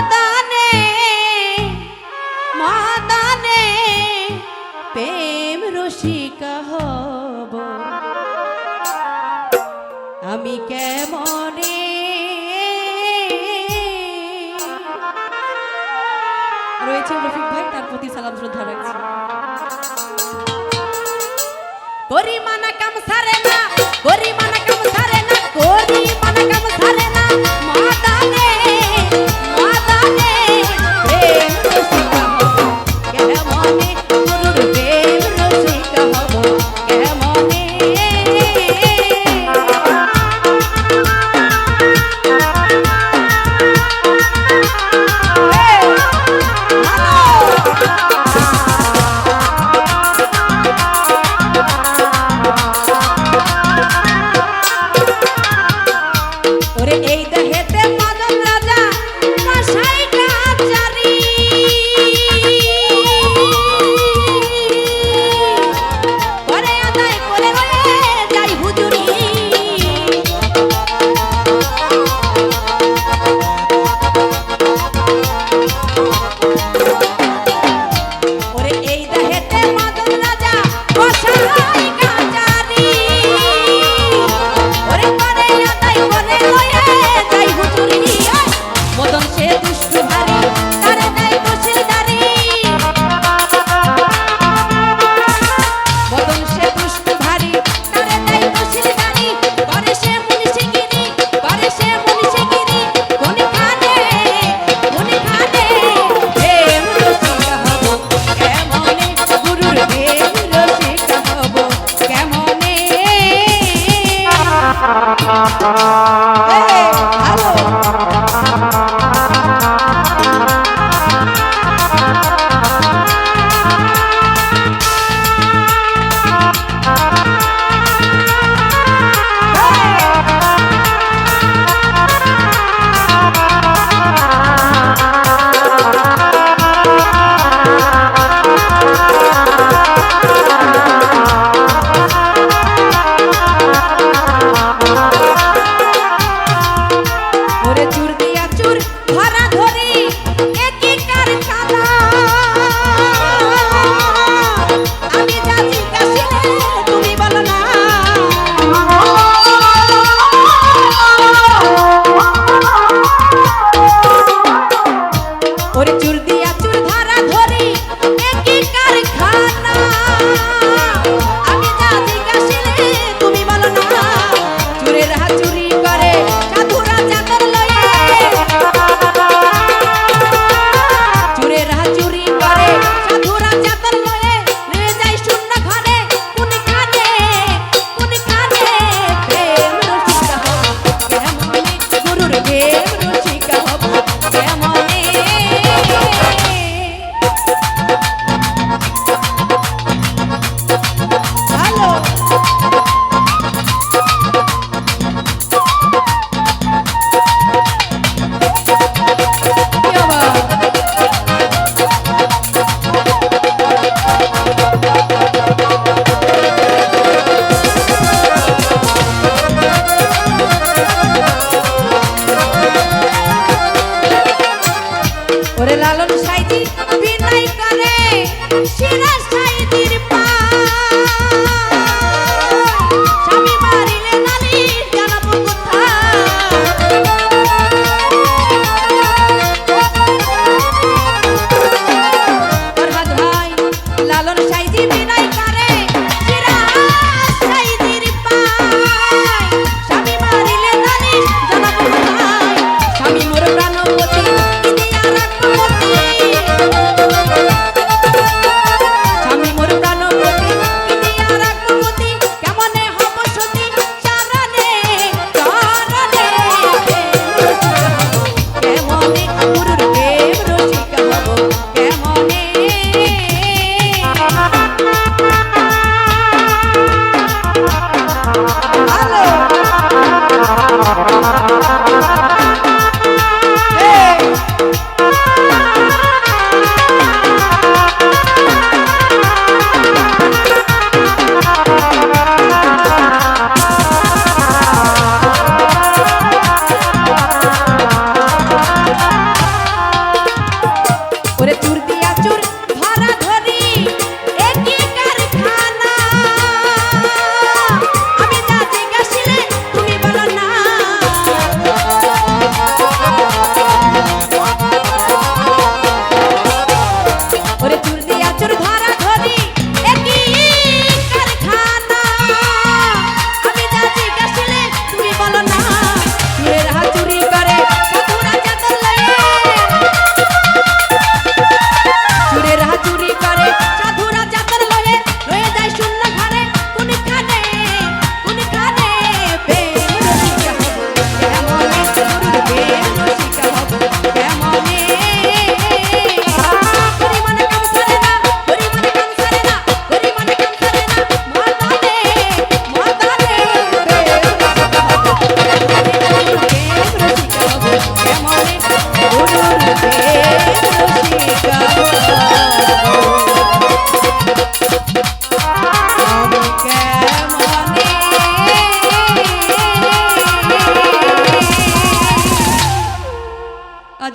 মাদানে মাদানে প্রেম রসিকা হব আমি কেমনে রয়েছে রফিক ভাই, তার প্রতি সালাম শ্রদ্ধা রাখছি। গরিমানা কাম সারে না, গরিমানা কাম সারে না, গরিমানা কাম সারে না, মাদানে মাদানে প্রেম রসিকা হব কেমনে, গুরুর প্রেম রসিকা হব কেমনে।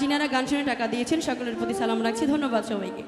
যিনারা গান শুনে টাকা দিয়েছেন সকলের প্রতি সালাম রাখছি। ধন্যবাদ সবাইকে।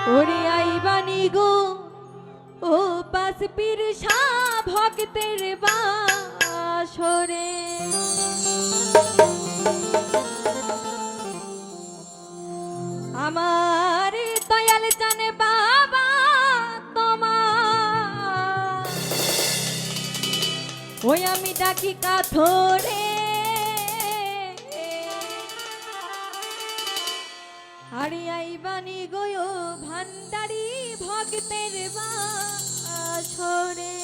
ওরে আইবানি গো ও পাশ পীর শাহ ভক্তের বাসরে আমার দয়াল জানে বাবা তোমার ওই আমি ডাকি কাথরে আরে আইবানি গো ভান্ডারি ভক্তের বাসরে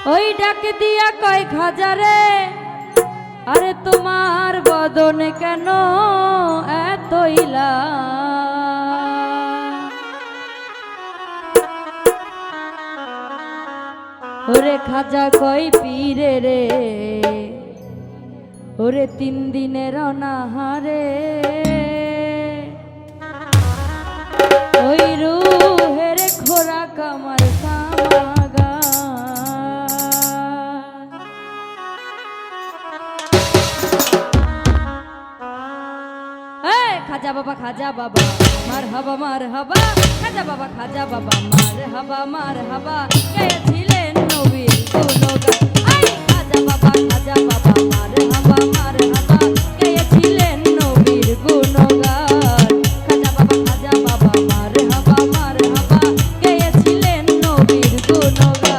ওই ডাক দিয়া কয় খাজারে, আরে তোমার বদন কেন এতইলা? ওরে খাজা কয় পীরে রে, ওরে 3 দিনের অনাহারে ওই রুহের খোরাক আমার সামাগা। খাজা বাবা খাজা বাবা মার হাবা মার হাবা, খাজা বাবা খাজা বাবা মার হাবা মার হাবা, গেয়েছিলেন নবীর গুণগান। খাজা বাবা মার হাবা মার হাবা, গেয়েছিলেন নবীর গুণগান। খাজা বাবা মার হাবা মার হাবা, গেয়েছিলেন নবীর গুণগান।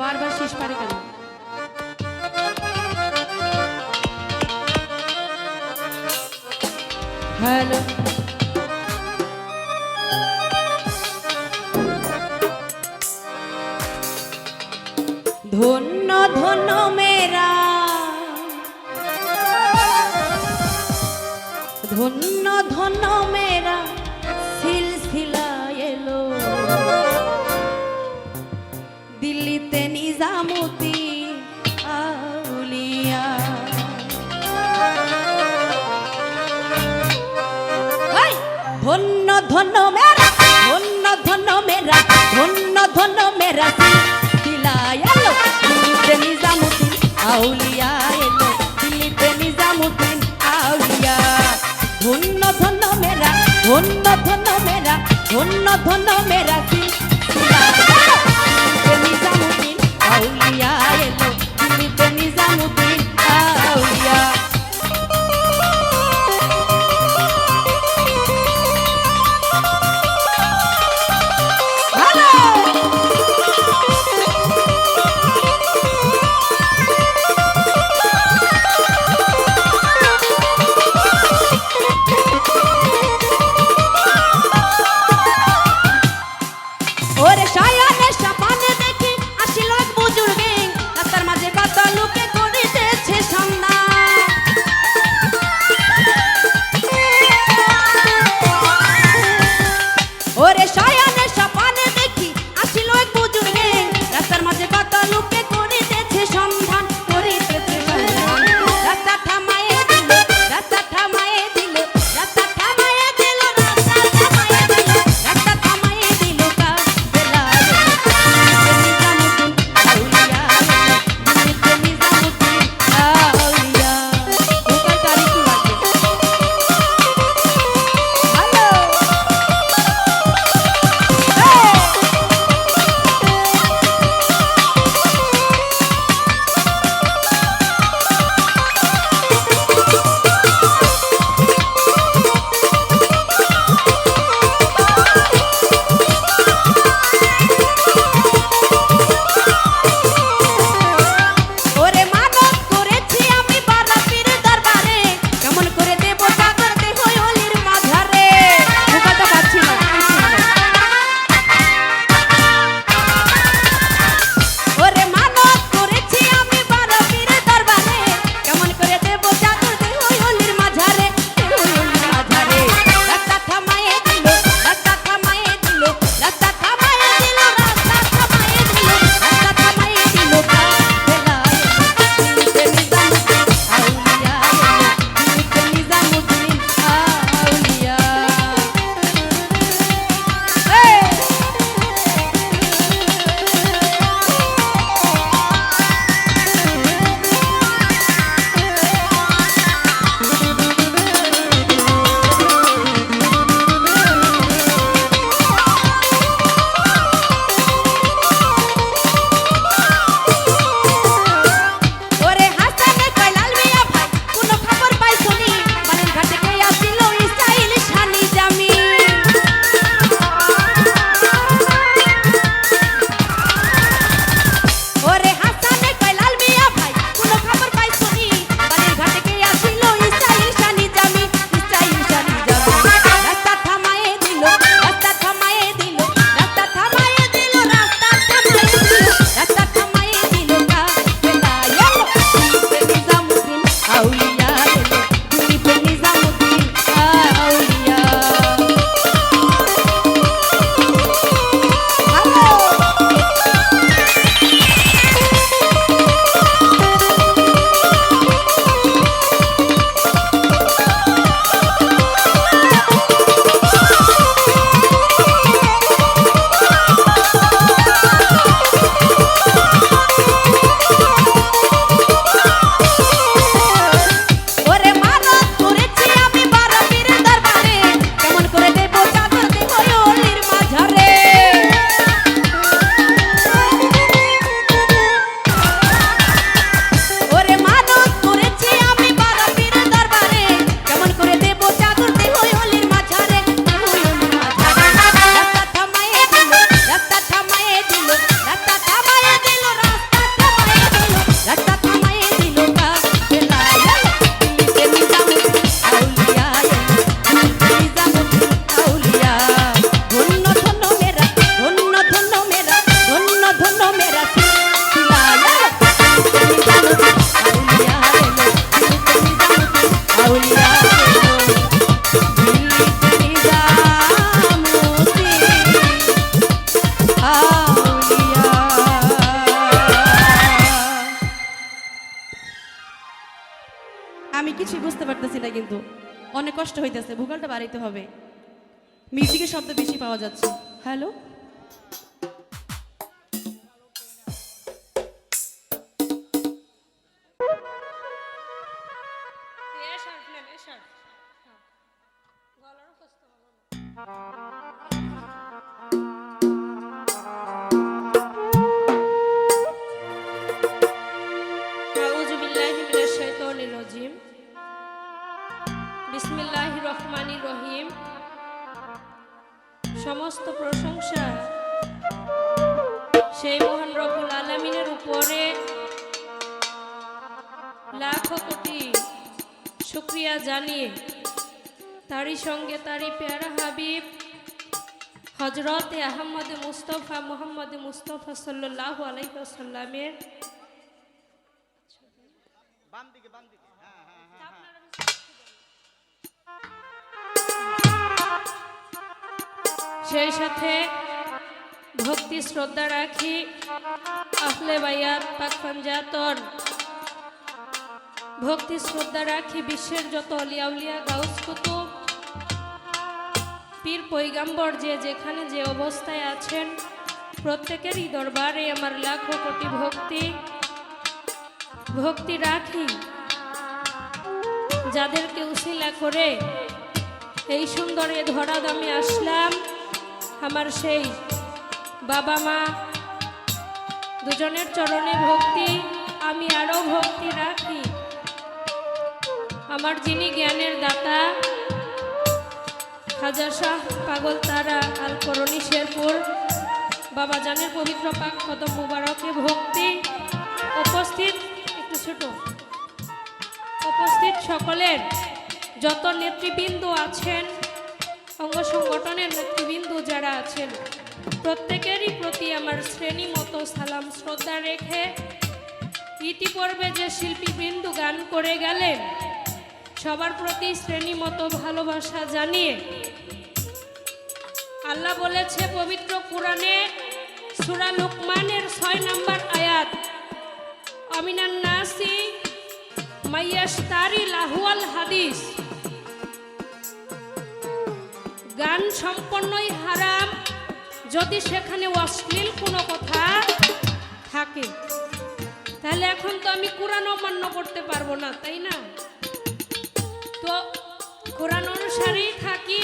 বারবার শেষ পারে কেন? ও ধন্য মেরা, ধন্য ধন্য মেরা সিলসিলা এলো, দিল্লিতে নিজামুদ্দিন আউলিয়া। ধন্য ধন্য মেরা, ধন্য ধন্য মেরা, ধন্য ধন্য মেরা সিলসিলা এলো, দিল্লিতে নিজামুদ্দিন আউলিয়া এলো, দিল্লিতে নিজামুদ্দিন আউলিয়া। ধন্য ধন্য মেরা, ধন্য ধন্য মেরা, ধন্য ধন্য মেরা সিলসিলা এলো, দিল্লিতে নিজামুদ্দিন আউলিয়া এলো, দিল্লিতে নিজামুদ্দিন আউলিয়া। ওরে সায়ানে সাপানে দেখি আসিল এক বুজুর্গে, রাস্তার মাঝে কত লোকে করিতেছে সন্ধান। ওরে সায়ানে সাপানে দেখি আসিল এক বুজুর্গে, রাস্তার মাঝে কত লোকে করিতেছে সন্ধান, করিতেছে সন্ধান। রাস্তা থামায়ে দিল, রাস্তা থামায়ে দিল, রাস্তা থামায়ে দিল, রাস্তা থামায়ে দিল, রাস্তা থামায়ে দিল কাফেলা। কিছুই বুঝতে পারতেছি না, কিন্তু অনেক কষ্ট হইতেছে, ভোকালটা বাড়াইতে হবে, মিউজিকের শব্দ বেশি পাওয়া যাচ্ছে। হ্যালো, আউযু বিল্লাহি মিনাশ শাইতানির রাজিম। বিসমিল্লাহির রহমানির রহিম। সমস্ত প্রশংসা সেই মহান রব্বুল আলামিনের উপরে, লাখো কোটি শুকরিয়া জানিয়ে তারই সঙ্গে তারই পেয়ারা হাবিব হযরতে আহমদ মুস্তাফা মুহাম্মদ মুস্তাফা সাল্লাল্লাহু আলাইহি ওয়াসাল্লামের সেই সাথে ভক্তি শ্রদ্ধা রাখি আহলে বায়াত পাক পাঞ্জাতন, ভক্তি শ্রদ্ধা রাখি বিশ্বের যত আলিয়া উলিয়া গাউস কুতুব পীর পয়গাম্বর যে যেখানে যে অবস্থায় আছেন প্রত্যেকেরই দরবারে আমার লাখো কোটি ভক্তি রাখি। যাদেরকে উসিলা করে এই সুন্দরে ধরা দামে আসলাম, আমার সেই বাবা মা দুজনের চরণে ভক্তি, আমি আরও ভক্তি রাখি আমার যিনি জ্ঞানের দাতা খাজা শাহ পাগল তারা আল করণী শেরপুর বাবা জানের পবিত্র পাক কদম মুবারকে ভক্তি। উপস্থিত একটু ছোট, উপস্থিত সকলের যত নেতৃবৃন্দ আছেন, অঙ্গ সংগঠনের নেতৃবৃন্দ যারা আছেন প্রত্যেকেরই প্রতি আমার শ্রেণী মতো সালাম শ্রদ্ধা রেখে ইতিপূর্বে যে শিল্পীবৃন্দ গান করে গেলেন সবার প্রতি শ্রেণী মতো ভালোবাসা জানিয়ে, আল্লাহ বলেছে পবিত্র কুরআনে সূরা লুকমানের 6 নম্বর আয়াত, আমিনান নাসি মাইয়াশতারি লাহুয়াল হাদিস, গান সম্পূর্ণই হারাম যদি সেখানে অশ্লীল কোনো কথা থাকে। তাহলে এখন তো আমি কুরআন অমান্য করতে পারবো না, তাই না? তো কুরআন অনুসারেই থাকি।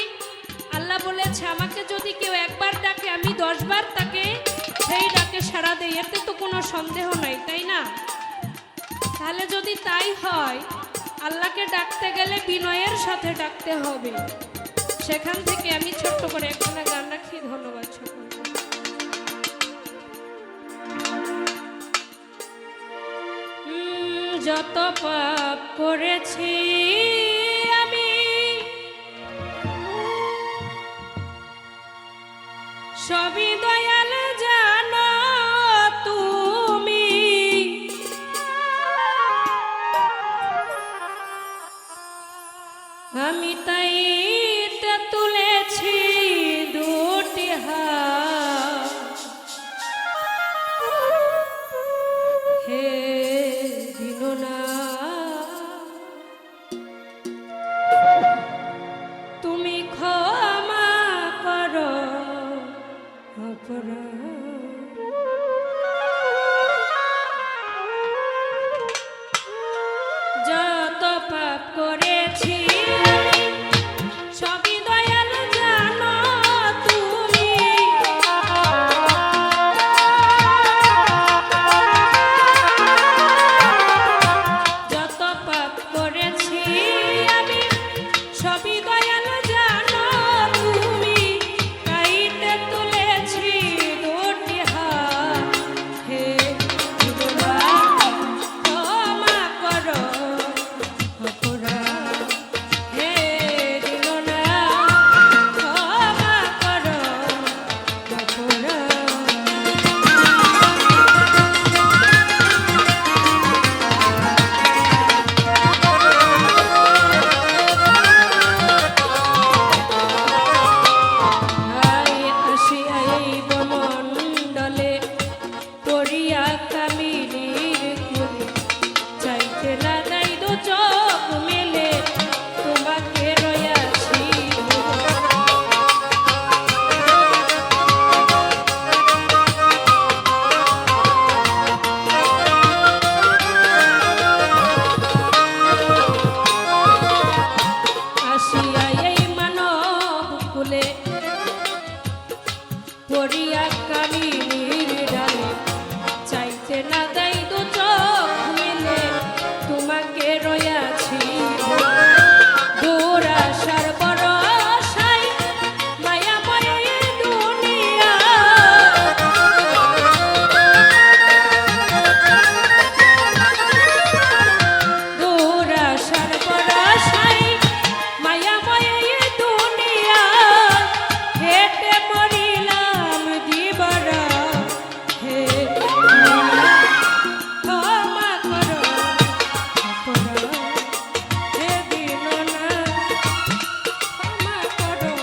আল্লাহ বলেছে আমাকে যদি কেউ একবার ডাকে আমি 10 বার তাকে সেই ডাকে সাড়া দেই, এতে তো কোনো সন্দেহ নাই, তাই না? তাহলে যদি তাই হয়, আল্লাহকে ডাকতে গেলে বিনয়ের সাথে ডাকতে হবে। সেখান থেকে আমি ছোট্ট করে একখানা গান রাখি। ধন্যবাদ সকলকে। যত পাপ করেছি আমি সবই দয়াল জানো তুমি, আমি তাই তুলেছি দুটি হাত, হে দীননাথ তুমি ক্ষমা করো অপরাধ, যত পাপ করেছি সবই দয়াল জানো তুমি, যত পাপ করেছি আমি সবই দয়াল জানো তুমি, কাইতে তুলেছি দুটি হাত, বসিয়া কামিনীর ডালে চাইতে না দেয় দু চোখ মিলে তোমাকে রয়াছি দূর আসার বরসায় মায়াময় দুনিয়া দূর আসার বরসায় মায়াময় দুনিয়া হেঁটে মরিলাম দিবারা হে ক্ষমা করো অপরাধ হে দীননাথ ক্ষমা করো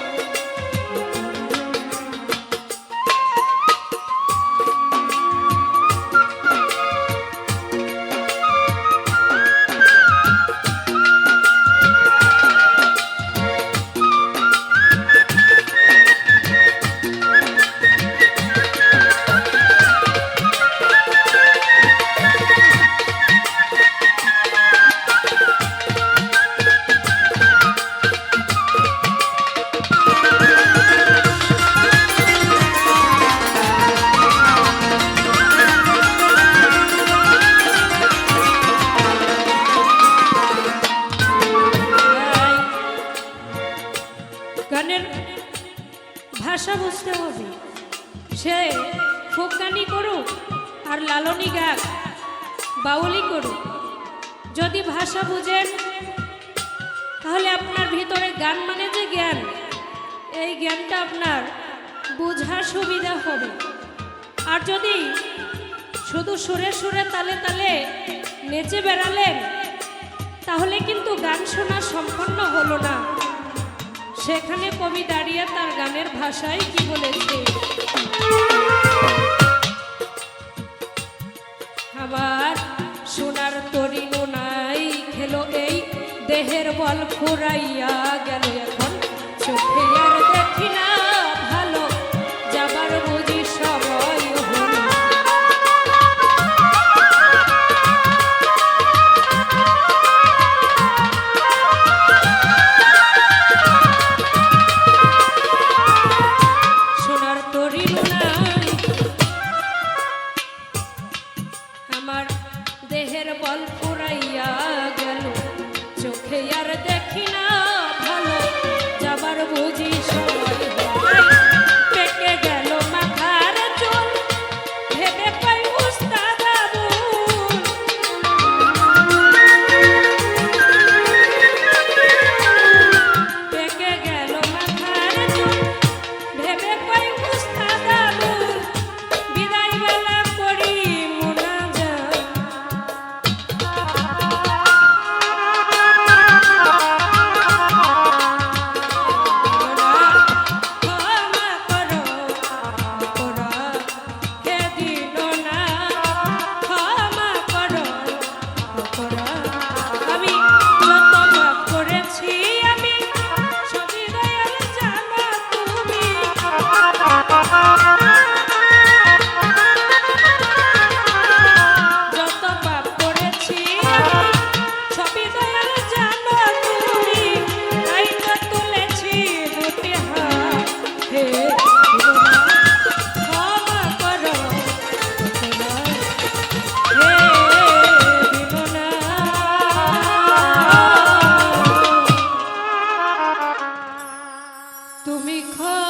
গানের ভাষা বুঝতে হবে সে ফোক গানই করুক আর লালনী গান বাউলি করুক যদি ভাষা বুঝেন তাহলে আপনার ভিতরে গান মানে যে জ্ঞান এই জ্ঞানটা আপনার বোঝার সুবিধা হবে আর যদি শুধু সুরে সুরে তালে তালে নেচে বেড়ালেন তাহলে কিন্তু গান শোনা সম্পন্ন হলো না সেখানে কবি দাঁড়িয়ে তার গানের ভাষায় কি বলেছে আমার সোনার তরিনু নাই খেলো এই দেহের বল ফুরাইয়া গেল এখন চোখে আর দেখি না ভালো যাবার বুঝি সময় হলো সোনার তরিনু নাই আমার দেহের বল ফুরাইয়া গেল চোখে আর দেখি না ভালো যাবার বুঝি সময় পেকে গেল মাথার চুল ভেবে পাই উস্তাদ আবুল পেকে গেল মাথার চুল ভেবে পাই উস্তাদ আবুল বিদায় বেলা করি মুনাজাত ক্ষমা করো অপরাধ হে দীননাথ ক্ষমা করো অপরাধ আমি যত পাপ করেছি আমি সবই দয়াল জানো তুমি যত পাপ করেছি আমি সবই দয়াল জানো তুমি তাই তো তুলেছি দুটি হাত হে দীননাথ ক্ষমা করো অপরাধ হে দীননাথ তুমি ক্ষমা